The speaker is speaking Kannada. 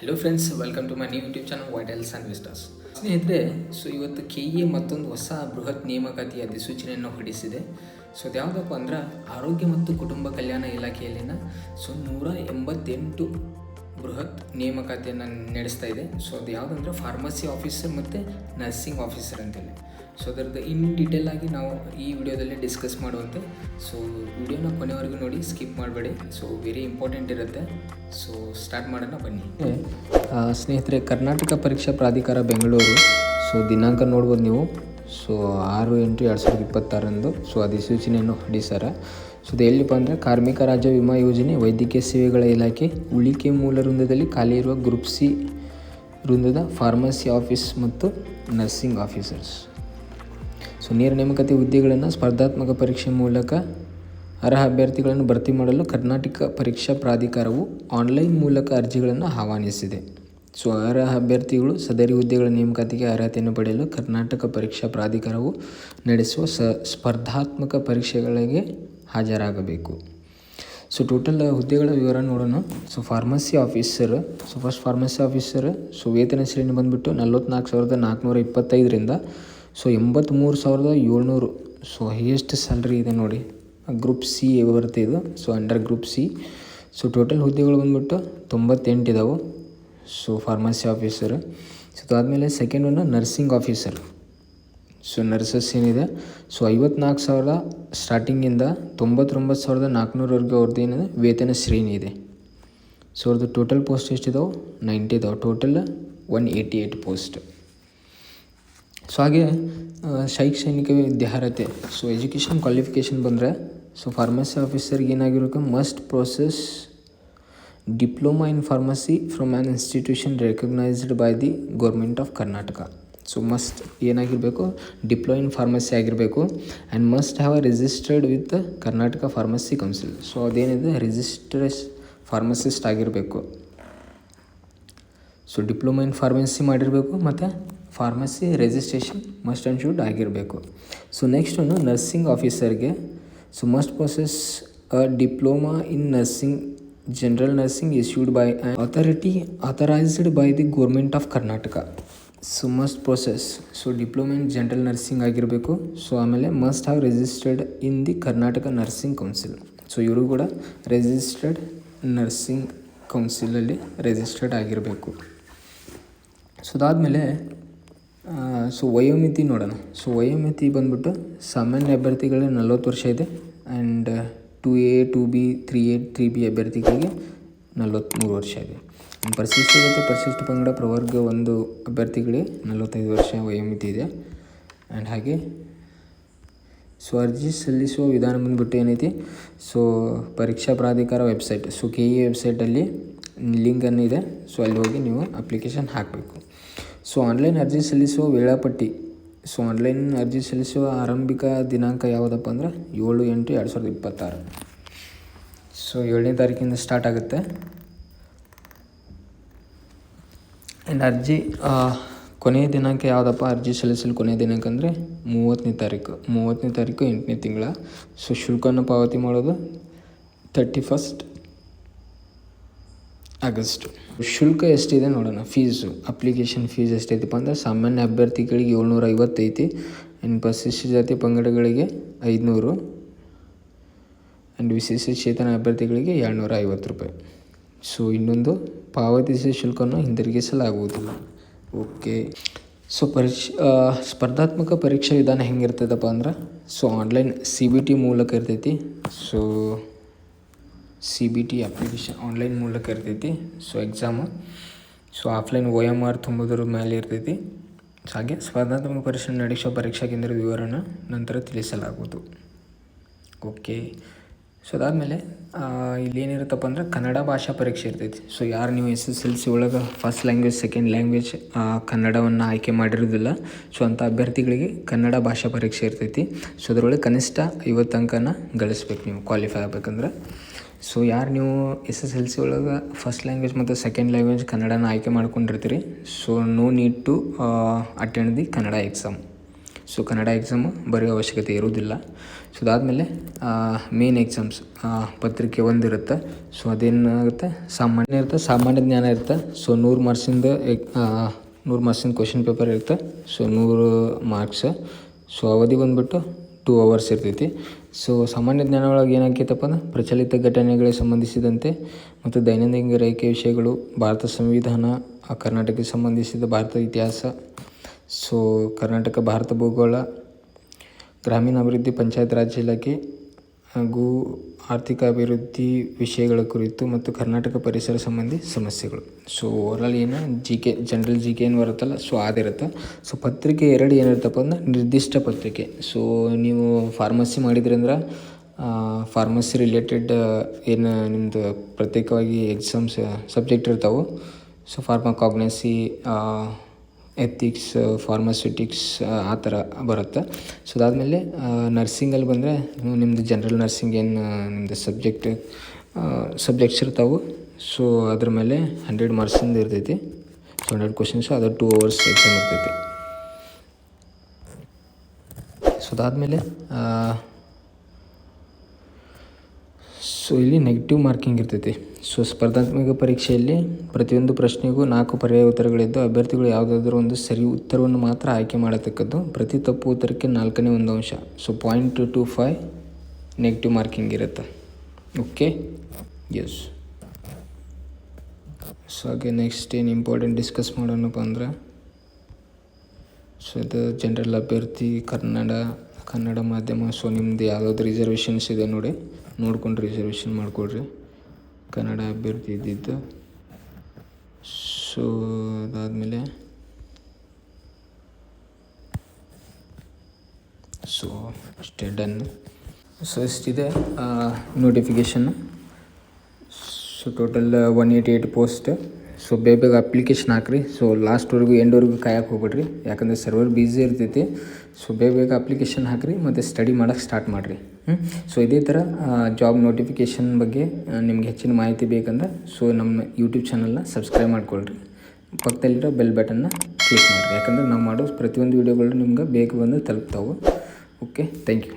Hello friends, welcome to my new YouTube channel Vitals and Vistas. ಸ್ನೇಹಿತರೆ, ಇವತ್ತು KA ಮತ್ತೊಂದು ಹೊಸ ಬೃಹತ್ ನೇಮಕಾತಿಯ ಅಧಿಸೂಚನೆಯನ್ನು ಹೊರಡಿಸಿದೆ. ಅದು ಯಾವುದಪ್ಪ ಅಂದ್ರೆ ಆರೋಗ್ಯ ಮತ್ತು ಕುಟುಂಬ ಕಲ್ಯಾಣ ಇಲಾಖೆಯಲ್ಲಿನ 188 ಬೃಹತ್ ನೇಮಕಾತಿಯನ್ನು ನಡೆಸ್ತಾ ಇದೆ. ಅದು ಯಾವುದಂದ್ರೆ ಫಾರ್ಮಸಿ ಆಫೀಸರ್ ಮತ್ತು ನರ್ಸಿಂಗ್ ಆಫೀಸರ್ ಅಂತೇಳಿ. ಅದರದ್ದು ಇನ್ ಡೀಟೇಲ್ ಆಗಿ ನಾವು ಈ ವಿಡಿಯೋದಲ್ಲಿ ಡಿಸ್ಕಸ್ ಮಾಡುವಂತೆ. ವಿಡಿಯೋನ ಕೊನೆವರೆಗೂ ನೋಡಿ, ಸ್ಕಿಪ್ ಮಾಡಬೇಡಿ. ವೆರಿ ಇಂಪಾರ್ಟೆಂಟ್ ಇರುತ್ತೆ. ಸ್ಟಾರ್ಟ್ ಮಾಡೋಣ ಬನ್ನಿ. ಸ್ನೇಹಿತರೆ, ಕರ್ನಾಟಕ ಪರೀಕ್ಷಾ ಪ್ರಾಧಿಕಾರ ಬೆಂಗಳೂರು ದಿನಾಂಕ ನೋಡ್ಬೋದು ನೀವು. 6/8/2026 ಅಧಿಸೂಚನೆಯನ್ನು ಹೊರಡಿಸ್ಯಾರ. ಅದು ಎಲ್ಲಿಪ್ಪ ಅಂದರೆ ಕಾರ್ಮಿಕ ರಾಜ್ಯ ವಿಮಾ ಯೋಜನೆ, ವೈದ್ಯಕೀಯ ಸೇವೆಗಳ ಇಲಾಖೆ, ಉಳಿಕೆ ಮೂಲ ವೃಂದದಲ್ಲಿ ಖಾಲಿ ಇರುವ ಗ್ರೂಪ್ ಸಿ ವೃಂದದ ಫಾರ್ಮಸಿ ಆಫೀಸ್ ಮತ್ತು ನರ್ಸಿಂಗ್ ಆಫೀಸರ್ಸ್. ನೇರ ನೇಮಕಾತಿ ಹುದ್ದೆಗಳನ್ನು ಸ್ಪರ್ಧಾತ್ಮಕ ಪರೀಕ್ಷೆ ಮೂಲಕ ಅರ್ಹ ಅಭ್ಯರ್ಥಿಗಳನ್ನು ಭರ್ತಿ ಮಾಡಲು ಕರ್ನಾಟಕ ಪರೀಕ್ಷಾ ಪ್ರಾಧಿಕಾರವು ಆನ್ಲೈನ್ ಮೂಲಕ ಅರ್ಜಿಗಳನ್ನು ಆಹ್ವಾನಿಸಿದೆ. ಅರ್ಹ ಅಭ್ಯರ್ಥಿಗಳು ಸದರಿ ಹುದ್ದೆಗಳ ನೇಮಕಾತಿಗೆ ಅರ್ಹತೆಯನ್ನು ಪಡೆಯಲು ಕರ್ನಾಟಕ ಪರೀಕ್ಷಾ ಪ್ರಾಧಿಕಾರವು ನಡೆಸುವ ಸ್ಪರ್ಧಾತ್ಮಕ ಪರೀಕ್ಷೆಗಳಿಗೆ ಹಾಜರಾಗಬೇಕು. ಟೋಟಲ್ ಹುದ್ದೆಗಳ ವಿವರ ನೋಡೋಣ. Pharmacy officer, first pharmacy officer ವೇತನ ಶ್ರೇಣಿ ಬಂದುಬಿಟ್ಟು 44,425ರಿಂದ 83,700. ಹೈಯೆಸ್ಟ್ ಸ್ಯಾಲ್ರಿ ಇದೆ ನೋಡಿ. ಗ್ರೂಪ್ ಸಿ ಬರುತ್ತೆ ಇದು. Under group C. ಟೋಟಲ್ ಹುದ್ದೆಗಳು ಬಂದುಬಿಟ್ಟು 98 ಇದಾವೆ. Pharmacy officer. ಅದಾದಮೇಲೆ second one nursing officer. Nurses ಏನಿದೆ 54,000 ಸ್ಟಾರ್ಟಿಂಗಿಂದ 99,400ವರೆಗೂ ಅವ್ರದ್ದು ಏನಿದೆ ವೇತನ ಶ್ರೇಣಿ ಇದೆ. ಅವ್ರದ್ದು ಟೋಟಲ್ ಪೋಸ್ಟ್ ಎಷ್ಟಿದಾವೆ? 90 ಇದಾವೆ. Total 188 post. ಹಾಗೆ ಶೈಕ್ಷಣಿಕ ವಿದ್ಯಾರ್ಹತೆ. ಎಜುಕೇಷನ್ ಕ್ವಾಲಿಫಿಕೇಷನ್ ಬಂದರೆ ಫಾರ್ಮಸಿ ಆಫೀಸರ್ಗೆ ಏನಾಗಿರಬೇಕು? Must possess diploma in pharmacy from an institution recognised by the government of Karnataka. Must ಏನಾಗಿರಬೇಕು? ಡಿಪ್ಲೊಮಾ ಇನ್ ಫಾರ್ಮಸಿ ಆಗಿರಬೇಕು. And must have registered with Karnataka pharmacy council. ಅದೇನಿದೆ ರಿಜಿಸ್ಟರ್ಡ್ ಫಾರ್ಮಸಿಸ್ಟ್ ಆಗಿರಬೇಕು. ಡಿಪ್ಲೊಮಾ ಇನ್ ಫಾರ್ಮಸಿ ಮಾಡಿರಬೇಕು ಮತ್ತು pharmacy registration must and should ಆಗಿರಬೇಕು. ನೆಕ್ಸ್ಟ್ ಒಂದು ನರ್ಸಿಂಗ್ ಆಫೀಸರ್ಗೆ must possess a diploma in nursing general nursing issued by an authority authorised by the government of Karnataka. Must possess diploma in general nursing ಆಗಿರಬೇಕು. ಆಮೇಲೆ must have registered in the Karnataka nursing council. ಇವರು ಕೂಡ ರಿಜಿಸ್ಟರ್ಡ್ ನರ್ಸಿಂಗ್ ಕೌನ್ಸಿಲಲ್ಲಿ ರಿಜಿಸ್ಟರ್ಡ್ ಆಗಿರಬೇಕು. ಅದಾದಮೇಲೆ ವಯೋಮಿತಿ ನೋಡೋಣ. ವಯೋಮಿತಿ ಬಂದ್ಬಿಟ್ಟು ಸಾಮಾನ್ಯ ಅಭ್ಯರ್ಥಿಗಳಿಗೆ 40 ವರ್ಷ ಇದೆ. And 2A 2B 3A 3B ಅಭ್ಯರ್ಥಿಗಳಿಗೆ 43 ವರ್ಷ ಇದೆ. ಪರಿಶಿಷ್ಟ ಜಾತಿ ಪರಿಶಿಷ್ಟ ಪಂಗಡ ಪ್ರವರ್ಗ 1 ಅಭ್ಯರ್ಥಿಗಳಿಗೆ 45 ವರ್ಷ ವಯೋಮಿತಿ ಇದೆ. ಆ್ಯಂಡ್ ಹಾಗೆ ಅರ್ಜಿ ಸಲ್ಲಿಸುವ ವಿಧಾನ ಬಂದುಬಿಟ್ಟು ಏನೈತಿ? ಪರೀಕ್ಷಾ ಪ್ರಾಧಿಕಾರ ವೆಬ್ಸೈಟ್ KA ವೆಬ್ಸೈಟಲ್ಲಿ ಲಿಂಕನ್ನು ಇದೆ. ಅಲ್ಲಿ ಹೋಗಿ ನೀವು ಅಪ್ಲಿಕೇಶನ್ ಹಾಕಬೇಕು. ಆನ್ಲೈನ್ ಅರ್ಜಿ ಸಲ್ಲಿಸುವ ವೇಳಾಪಟ್ಟಿ. ಆನ್ಲೈನ್ ಅರ್ಜಿ ಸಲ್ಲಿಸುವ ಆರಂಭಿಕ ದಿನಾಂಕ ಯಾವುದಪ್ಪ ಅಂದ್ರೆ 7/8/2026. 7ನೇ ತಾರೀಕಿಂದ ಸ್ಟಾರ್ಟ್ ಆಗುತ್ತೆ. ಆ್ಯಂಡ್ ಅರ್ಜಿ ಕೊನೆಯ ದಿನಾಂಕ ಯಾವುದಪ್ಪ? ಅರ್ಜಿ ಸಲ್ಲಿಸಲು ಕೊನೆಯ ದಿನಾಂಕ ಅಂದರೆ 30ನೇ ತಾರೀಕು 8ನೇ ತಿಂಗಳ. ಶುಲ್ಕವನ್ನು ಪಾವತಿ ಮಾಡೋದು 31 ಆಗಸ್ಟ್. ಶುಲ್ಕ ಎಷ್ಟಿದೆ ನೋಡೋಣ. ಫೀಸು, ಅಪ್ಲಿಕೇಶನ್ ಫೀಸ್ ಎಷ್ಟೈತಪ್ಪ ಅಂದರೆ ಸಾಮಾನ್ಯ ಅಭ್ಯರ್ಥಿಗಳಿಗೆ 750 ಐತಿ. ಆ್ಯಂಡ್ ಪರಿಶಿಷ್ಟ ಜಾತಿ ಪಂಗಡಗಳಿಗೆ 500. ಆ್ಯಂಡ್ ವಿಶೇಷ ಚೇತನ ಅಭ್ಯರ್ಥಿಗಳಿಗೆ 250 ರೂಪಾಯಿ. ಇನ್ನೊಂದು ಪಾವತಿಸಿದ ಶುಲ್ಕವನ್ನು ಹಿಂದಿರುಗಿಸಲಾಗುವುದಿಲ್ಲ. ಓಕೆ. ಸ್ಪರ್ಧಾತ್ಮಕ ಪರೀಕ್ಷಾ ವಿಧಾನ ಹೆಂಗಿರ್ತದಪ್ಪ ಅಂದ್ರೆ ಆನ್ಲೈನ್ CBT ಮೂಲಕ ಇರ್ತೈತಿ. CBT ಅಪ್ಲಿಕೇಶನ್ ಆನ್ಲೈನ್ ಮೂಲಕ ಇರ್ತೈತಿ. ಎಕ್ಸಾಮು ಆಫ್ಲೈನ್ OMR 90 ಮೇಲೆ ಇರ್ತೈತಿ. ಹಾಗೆ ಸ್ಪರ್ಧಾತ್ಮಕ ಪರೀಕ್ಷೆ ನಡೆಸುವ ಪರೀಕ್ಷಾ ಕೇಂದ್ರದ ವಿವರನ ನಂತರ ತಿಳಿಸಲಾಗುವುದು. ಓಕೆ. ಅದಾದಮೇಲೆ ಇಲ್ಲೇನಿರುತ್ತಪ್ಪ ಅಂದ್ರೆ ಕನ್ನಡ ಭಾಷಾ ಪರೀಕ್ಷೆ ಇರ್ತೈತಿ. ಯಾರು ನೀವು SSLC ಒಳಗೆ ಫಸ್ಟ್ ಲ್ಯಾಂಗ್ವೇಜ್ ಸೆಕೆಂಡ್ ಲ್ಯಾಂಗ್ವೇಜ್ ಕನ್ನಡವನ್ನು ಆಯ್ಕೆ ಮಾಡಿರೋದಿಲ್ಲ, ಅಂಥ ಅಭ್ಯರ್ಥಿಗಳಿಗೆ ಕನ್ನಡ ಭಾಷಾ ಪರೀಕ್ಷೆ ಇರ್ತೈತಿ. ಅದರೊಳಗೆ ಕನಿಷ್ಠ 50 ಅಂಕನ ಗಳಿಸ್ಬೇಕು ನೀವು ಕ್ವಾಲಿಫೈ ಆಗಬೇಕಂದ್ರೆ. ಯಾರು ನೀವು SSLC ಒಳಗೆ ಫಸ್ಟ್ ಲ್ಯಾಂಗ್ವೇಜ್ ಮತ್ತು ಸೆಕೆಂಡ್ ಲ್ಯಾಂಗ್ವೇಜ್ ಕನ್ನಡನ ಆಯ್ಕೆ ಮಾಡ್ಕೊಂಡಿರ್ತೀರಿ, no need to attend the Kannada exam. So Kannada exam ಬರೆಯೋ ಅವಶ್ಯಕತೆ ಇರುವುದಿಲ್ಲ. ಸೊ ಅದಾದಮೇಲೆ ಮೇನ್ ಎಕ್ಸಾಮ್ಸ್ ಪತ್ರಿಕೆ 1 ಇರುತ್ತೆ. ಸೊ ಅದೇನಾಗುತ್ತೆ, ಸಾಮಾನ್ಯ ಜ್ಞಾನ ಇರುತ್ತೆ. ಸೊ 100 ಮಾರ್ಕ್ಸಿಂದ ಕ್ವಶನ್ ಪೇಪರ್ ಇರುತ್ತೆ. So 100 marks. ಸೊ ಅವಧಿ ಬಂದುಬಿಟ್ಟು 2 hours ಇರ್ತೈತಿ. ಸೊ ಸಾಮಾನ್ಯ ಜ್ಞಾನ ಒಳಗೆ ಏನಾಕೈತಪ್ಪ ಅಂದ್ರೆ ಪ್ರಚಲಿತ ಘಟನೆಗಳಿಗೆ ಸಂಬಂಧಿಸಿದಂತೆ ಮತ್ತು ದೈನಂದಿನ ರೇಖೆ ವಿಷಯಗಳು, ಭಾರತ ಸಂವಿಧಾನ, ಕರ್ನಾಟಕಕ್ಕೆ ಸಂಬಂಧಿಸಿದ ಭಾರತ ಇತಿಹಾಸ, ಸೊ ಕರ್ನಾಟಕ, ಭಾರತ ಭೂಗೋಳ, ಗ್ರಾಮೀಣಾಭಿವೃದ್ಧಿ, ಪಂಚಾಯತ್ ರಾಜ್ ಇಲಾಖೆ ಹಾಗೂ ಆರ್ಥಿಕ ಅಭಿವೃದ್ಧಿ ವಿಷಯಗಳ ಕುರಿತು ಮತ್ತು ಕರ್ನಾಟಕ ಪರಿಸರ ಸಂಬಂಧಿ ಸಮಸ್ಯೆಗಳು. ಸೊ ಓವರಾಲ್ ಏನು ಜನರಲ್ ಜಿ ಕೆ ಏನು ಬರುತ್ತಲ್ಲ, ಸೊ ಅದಿರುತ್ತೆ. ಸೊ ಪತ್ರಿಕೆ 2 ಏನಿರುತ್ತಪ್ಪ ಅಂದ್ರೆ ನಿರ್ದಿಷ್ಟ ಪತ್ರಿಕೆ. ಸೊ ನೀವು ಫಾರ್ಮಸಿ ಮಾಡಿದ್ರಂದ್ರೆ ಫಾರ್ಮಸಿ ರಿಲೇಟೆಡ್ ಏನು ನಿಮ್ಮದು ಪ್ರತ್ಯೇಕವಾಗಿ ಎಕ್ಸಾಮ್ಸ್ ಸಬ್ಜೆಕ್ಟ್ ಇರ್ತಾವೆ. ಸೊ ಫಾರ್ಮಕಾಗ್ನಸಿ, ಎಥಿಕ್ಸ್, ಫಾರ್ಮಾಸ್ಯೂಟಿಕ್ಸ್ ಆ ಥರ ಬರುತ್ತೆ. ಸೊ ಅದಾದಮೇಲೆ ನರ್ಸಿಂಗಲ್ಲಿ ಬಂದರೆ ನಿಮ್ಮದು ಜನರಲ್ ನರ್ಸಿಂಗ್ ಏನು ನಿಮ್ಮದು ಸಬ್ಜೆಕ್ಟ್ಸ್ ಇರ್ತಾವೆ. ಸೊ ಅದ್ರ ಮೇಲೆ 100 ಮಾರ್ಕ್ಸಿಂದ ಇರ್ತೈತಿ. ಸೊ 100 ಕ್ವಶನ್ಸು, ಅದು 2 hours ಎಕ್ಸಾಮ್ ಇರ್ತೈತಿ. ಸೊ ಅದಾದಮೇಲೆ ಸೊ ಇಲ್ಲಿ ನೆಗೆಟಿವ್ ಮಾರ್ಕಿಂಗ್ ಇರ್ತೈತಿ. ಸೊ ಸ್ಪರ್ಧಾತ್ಮಕ ಪರೀಕ್ಷೆಯಲ್ಲಿ ಪ್ರತಿಯೊಂದು ಪ್ರಶ್ನೆಗೂ 4 ಪರ್ಯಾಯ ಉತ್ತರಗಳಿದ್ದು ಅಭ್ಯರ್ಥಿಗಳು ಯಾವುದಾದ್ರೂ ಒಂದು ಸರಿ ಉತ್ತರವನ್ನು ಮಾತ್ರ ಆಯ್ಕೆ ಮಾಡತಕ್ಕದ್ದು. ಪ್ರತಿ ತಪ್ಪು ಉತ್ತರಕ್ಕೆ 4ನೇ 1 ಅಂಶ. ಸೊ 0.25 ನೆಗೆಟಿವ್ ಮಾರ್ಕಿಂಗ್ ಇರುತ್ತೆ. Okay, yes. ಸೊ ಹಾಗೆ ನೆಕ್ಸ್ಟ್ ಏನು ಇಂಪಾರ್ಟೆಂಟ್ ಡಿಸ್ಕಸ್ ಮಾಡೋಣಪ್ಪ ಅಂದ್ರೆ, ಸೊ ಇದು ಜನರಲ್ ಅಭ್ಯರ್ಥಿ ಕನ್ನಡ ಮಾಧ್ಯಮ. ಸೊ ನಿಮ್ಮದು ಯಾವುದಾದ್ರು ರಿಸರ್ವೇಷನ್ಸ್ ಇದೆ ನೋಡ್ಕೊಂಡು ರಿಸರ್ವೇಷನ್ ಮಾಡಿಕೊಡ್ರಿ. ಕನ್ನಡ ಅಭ್ಯರ್ಥಿ ಇದ್ದಿದ್ದು. ಸೊ ಅದಾದಮೇಲೆ ಸೊ ಅಷ್ಟೇ, ಡನ್. ಸೊ ಇಷ್ಟಿದೆ notification. So total 188 post. So ಬೇಗ ಅಪ್ಲಿಕೇಶನ್ ಹಾಕ್ರಿ. ಸೊ ಲಾಸ್ಟ್ವರೆಗೂ ಎಂಡ್ವರೆಗೂ ಕಾಯಕ್ಕೆ ಹೋಗ್ಬೇಡ್ರಿ, ಯಾಕಂದರೆ ಸರ್ವರ್ ಬ್ಯುಸಿ ಇರ್ತೈತಿ. ಸೊ ಬೇಗ ಅಪ್ಲಿಕೇಶನ್ ಹಾಕ್ರಿ ಮತ್ತು ಸ್ಟಡಿ ಮಾಡೋಕ್ಕೆ ಸ್ಟಾರ್ಟ್ ಮಾಡಿರಿ. ಸೊ ಇದೇ ಥರ ಜಾಬ್ ನೋಟಿಫಿಕೇಷನ್ ಬಗ್ಗೆ ನಿಮ್ಗೆ ಹೆಚ್ಚಿನ ಮಾಹಿತಿ ಬೇಕಂದ್ರೆ ಸೊ ನಮ್ಮ ಯೂಟ್ಯೂಬ್ ಚಾನಲ್ನ ಸಬ್ಸ್ಕ್ರೈಬ್ ಮಾಡ್ಕೊಳ್ರಿ. ಪಕ್ಕದಲ್ಲಿರೋ ಬೆಲ್ ಬಟನ್ನ ಕ್ಲಿಕ್ ಮಾಡಿರಿ, ಯಾಕಂದರೆ ನಾವು ಮಾಡೋ ಪ್ರತಿಯೊಂದು ವೀಡಿಯೋಗಳು ನಿಮ್ಗೆ ಬೇಗ ಬಂದು ತಲುಪ್ತಾವೆ. Okay, thank you.